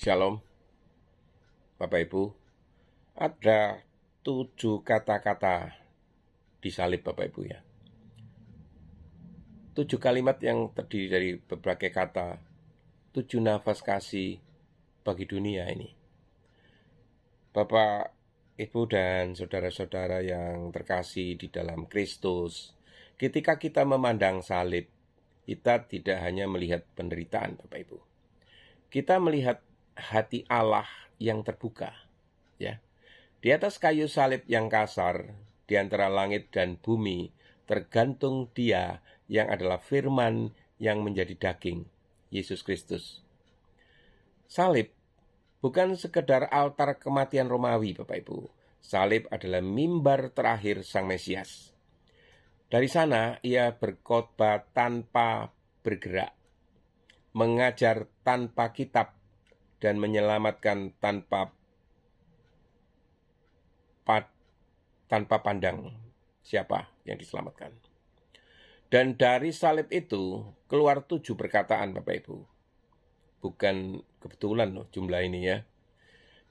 Shalom, Bapak Ibu. Ada 7 kata-kata di salib, Bapak Ibu ya. 7 kalimat yang terdiri dari berbagai kata, 7 nafas kasih bagi dunia ini. Bapak, Ibu dan saudara-saudara yang terkasih di dalam Kristus, ketika kita memandang salib, kita tidak hanya melihat penderitaan, Bapak Ibu. Kita melihat hati Allah yang terbuka, ya. Di atas kayu salib yang kasar, di antara langit dan bumi, tergantung Dia yang adalah firman yang menjadi daging, Yesus Kristus. Salib bukan sekedar altar kematian Romawi, Bapak Ibu. Salib adalah mimbar terakhir Sang Mesias. Dari sana ia berkhotbah tanpa bergerak, mengajar tanpa kitab, dan menyelamatkan tanpa pandang siapa yang diselamatkan. Dan dari salib itu keluar 7 perkataan, Bapak Ibu. Bukan kebetulan loh jumlah ini ya.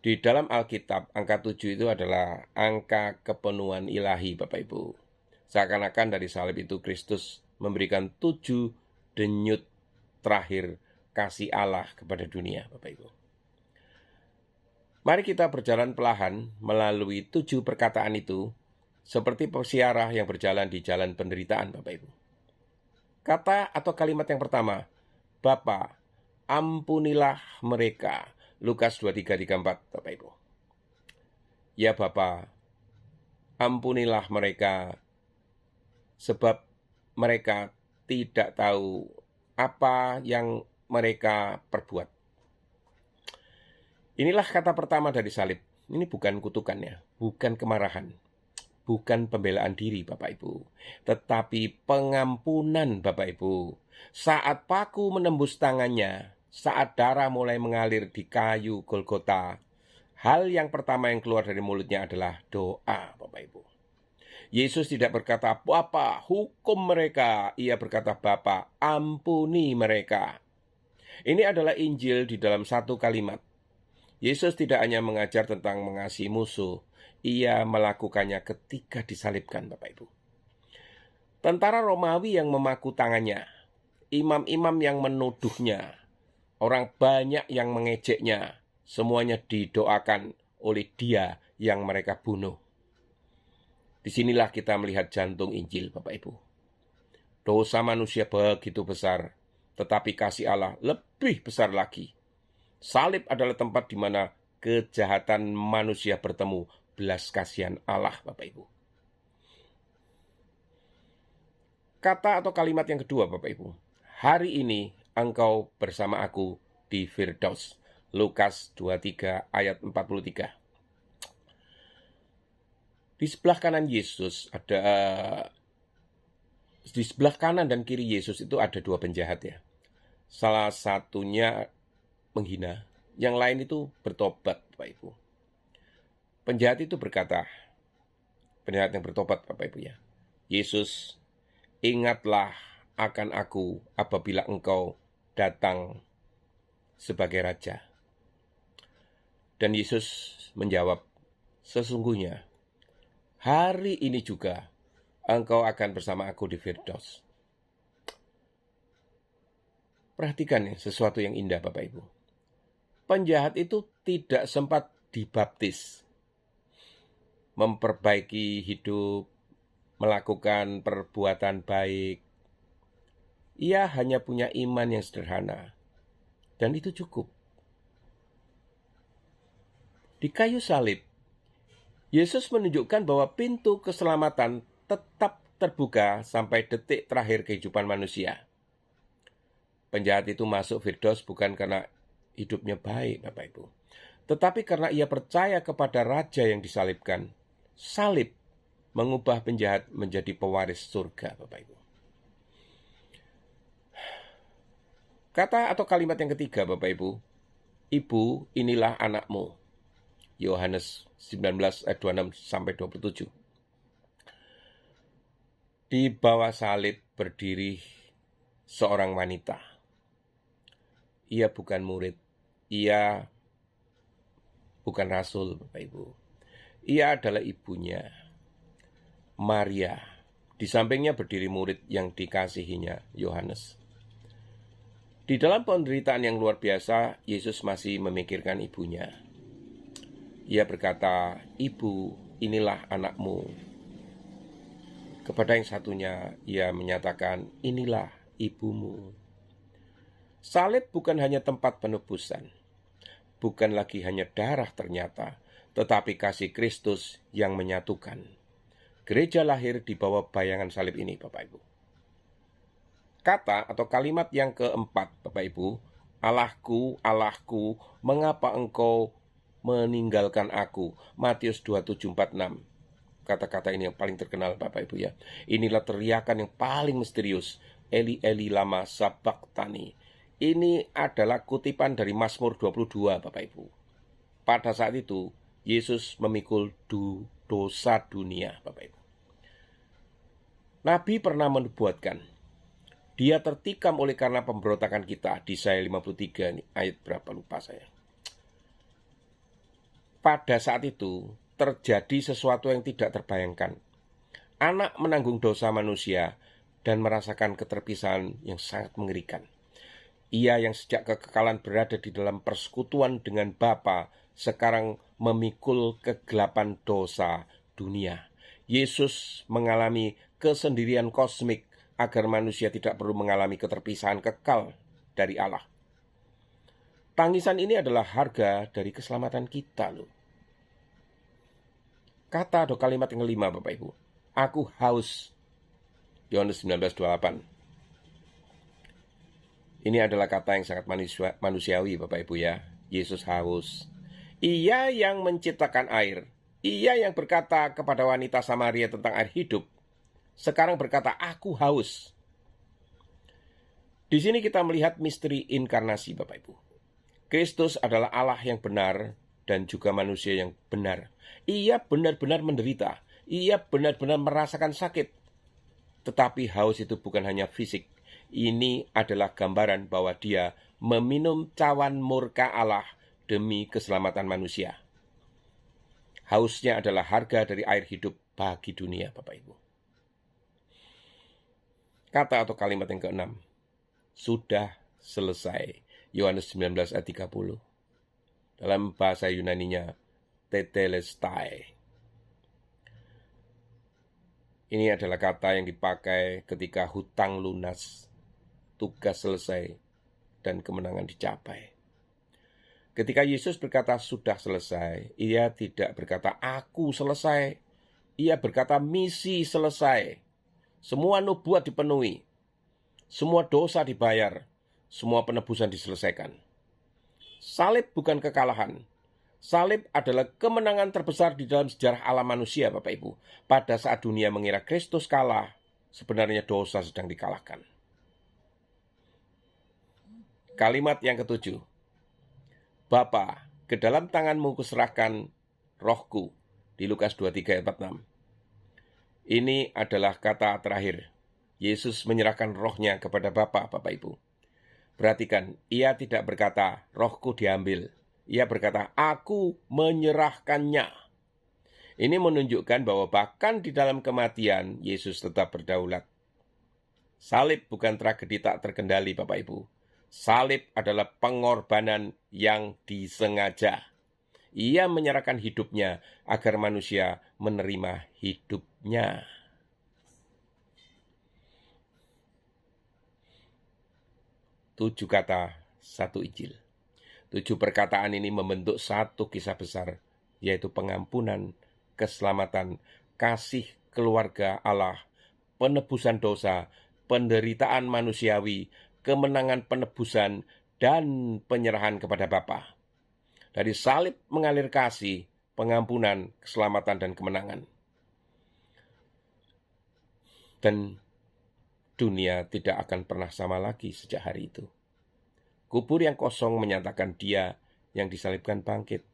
Di dalam Alkitab, angka 7 itu adalah angka kepenuhan ilahi, Bapak Ibu. Seakan-akan dari salib itu Kristus memberikan 7 denyut terakhir kasih Allah kepada dunia, Bapak Ibu. Mari kita berjalan perlahan melalui 7 perkataan itu, seperti pesiarah yang berjalan di jalan penderitaan, Bapak Ibu. Kata atau kalimat yang pertama, Bapa, ampunilah mereka. Lukas 23:34, Bapak Ibu. Ya Bapa, ampunilah mereka, sebab mereka tidak tahu apa yang mereka perbuat. Inilah kata pertama dari salib. Ini bukan kutukannya, bukan kemarahan, bukan pembelaan diri, Bapak Ibu, tetapi pengampunan, Bapak Ibu. Saat paku menembus tangannya, saat darah mulai mengalir di kayu Golgota, hal yang pertama yang keluar dari mulutnya adalah doa, Bapak Ibu. Yesus tidak berkata, Bapa, hukum mereka. Ia berkata, Bapa, ampuni mereka. Ini adalah Injil di dalam satu kalimat. Yesus tidak hanya mengajar tentang mengasihi musuh, ia melakukannya ketika disalibkan, Bapak Ibu. Tentara Romawi yang memaku tangannya, imam-imam yang menuduhnya, orang banyak yang mengejeknya, semuanya didoakan oleh Dia yang mereka bunuh. Disinilah kita melihat jantung Injil, Bapak Ibu. Dosa manusia begitu besar, tetapi kasih Allah lebih besar lagi. Salib adalah tempat di mana kejahatan manusia bertemu belas kasihan Allah, Bapak Ibu. Kata atau kalimat yang kedua, Bapak Ibu. Hari ini engkau bersama aku di Firdaus. Lukas 23 ayat 43. Di sebelah kanan Yesus di sebelah kanan dan kiri Yesus itu ada 2 penjahat ya. Salah satunya menghina, yang lain itu bertobat, Bapak Ibu. Penjahat itu berkata, penjahat yang bertobat, Bapak Ibu ya, Yesus, ingatlah akan aku apabila engkau datang sebagai raja. Dan Yesus menjawab, sesungguhnya hari ini juga engkau akan bersama aku di Firdaus. Perhatikan ya, sesuatu yang indah, Bapak Ibu. Penjahat itu tidak sempat dibaptis, memperbaiki hidup, melakukan perbuatan baik. Ia hanya punya iman yang sederhana, dan itu cukup. Di kayu salib, Yesus menunjukkan bahwa pintu keselamatan tetap terbuka sampai detik terakhir kehidupan manusia. Penjahat itu masuk Firdaus bukan karena hidupnya baik, Bapak Ibu, tetapi karena ia percaya kepada raja yang disalibkan. Salib mengubah penjahat menjadi pewaris surga, Bapak Ibu. Kata atau kalimat yang ketiga, Bapak Ibu. Ibu, inilah anakmu. Yohanes 19 ayat 26 sampai 27. Di bawah salib berdiri seorang wanita. Ia bukan murid, ia bukan rasul, Bapak Ibu. Ia adalah ibunya, Maria. Di sampingnya berdiri murid yang dikasihinya, Yohanes. Di dalam penderitaan yang luar biasa, Yesus masih memikirkan ibunya. Ia berkata, "Ibu, inilah anakmu." Kepada yang satunya, ia menyatakan, "Inilah ibumu." Salib bukan hanya tempat penebusan, bukan lagi hanya darah ternyata, tetapi kasih Kristus yang menyatukan. Gereja lahir di bawah bayangan salib ini, Bapak Ibu. Kata atau kalimat yang keempat, Bapak Ibu, "Allahku, Allahku, mengapa engkau meninggalkan aku?" Matius 27:46. Kata-kata ini yang paling terkenal, Bapak Ibu ya. Inilah teriakan yang paling misterius. Eli Eli lama sabachthani. Ini adalah kutipan dari Mazmur 22, Bapak Ibu. Pada saat itu, Yesus memikul dosa dunia, Bapak Ibu. Nabi pernah menubuatkan, dia tertikam oleh karena pemberontakan kita. Di Yesaya 53, ini ayat berapa lupa saya. Pada saat itu, terjadi sesuatu yang tidak terbayangkan. Anak menanggung dosa manusia dan merasakan keterpisahan yang sangat mengerikan. Ia yang sejak kekekalan berada di dalam persekutuan dengan Bapa, sekarang memikul kegelapan dosa dunia. Yesus mengalami kesendirian kosmik agar manusia tidak perlu mengalami keterpisahan kekal dari Allah. Tangisan ini adalah harga dari keselamatan kita loh. Kata atau kalimat yang kelima, Bapak Ibu, "Aku haus." Yohanes 19:28. Ini adalah kata yang sangat manusiawi, Bapak Ibu ya. Yesus haus. Ia yang menciptakan air, ia yang berkata kepada wanita Samaria tentang air hidup, sekarang berkata, "Aku haus." Di sini kita melihat misteri inkarnasi, Bapak Ibu. Kristus adalah Allah yang benar dan juga manusia yang benar. Ia benar-benar menderita, ia benar-benar merasakan sakit. Tetapi haus itu bukan hanya fisik. Ini adalah gambaran bahwa dia meminum cawan murka Allah demi keselamatan manusia. Hausnya adalah harga dari air hidup bagi dunia, Bapak Ibu. Kata atau kalimat yang keenam, sudah selesai. Yohanes 19 ayat 30. Dalam bahasa Yunaninya, tetelestai. Ini adalah kata yang dipakai ketika hutang lunas, tugas selesai, dan kemenangan dicapai. Ketika Yesus berkata sudah selesai, ia tidak berkata aku selesai. Ia berkata misi selesai. Semua nubuat dipenuhi. Semua dosa dibayar. Semua penebusan diselesaikan. Salib bukan kekalahan. Salib adalah kemenangan terbesar di dalam sejarah alam manusia, Bapak Ibu. Pada saat dunia mengira Kristus kalah, sebenarnya dosa sedang dikalahkan. Kalimat yang ketujuh. Bapa, ke dalam tanganmu kuserahkan rohku. Di Lukas 23 ayat 46. Ini adalah kata terakhir. Yesus menyerahkan rohnya kepada Bapa, Bapak Ibu. Perhatikan, ia tidak berkata, rohku diambil. Ia berkata, aku menyerahkannya. Ini menunjukkan bahwa bahkan di dalam kematian, Yesus tetap berdaulat. Salib bukan tragedi tak terkendali, Bapak Ibu. Salib adalah pengorbanan yang disengaja. Ia menyerahkan hidupnya agar manusia menerima hidupnya. Tujuh kata, satu Injil. 7 perkataan ini membentuk satu kisah besar, yaitu pengampunan, keselamatan, kasih keluarga Allah, penebusan dosa, penderitaan manusiawi, kemenangan penebusan, dan penyerahan kepada Bapa. Dari salib mengalir kasih, pengampunan, keselamatan, dan kemenangan. Dan dunia tidak akan pernah sama lagi sejak hari itu. Kubur yang kosong menyatakan dia yang disalibkan bangkit.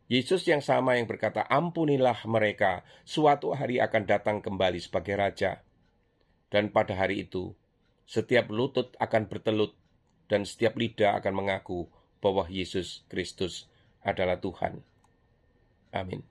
Yesus yang sama yang berkata, ampunilah mereka, suatu hari akan datang kembali sebagai Raja. Dan pada hari itu, setiap lutut akan bertelut dan setiap lidah akan mengaku bahwa Yesus Kristus adalah Tuhan. Amin.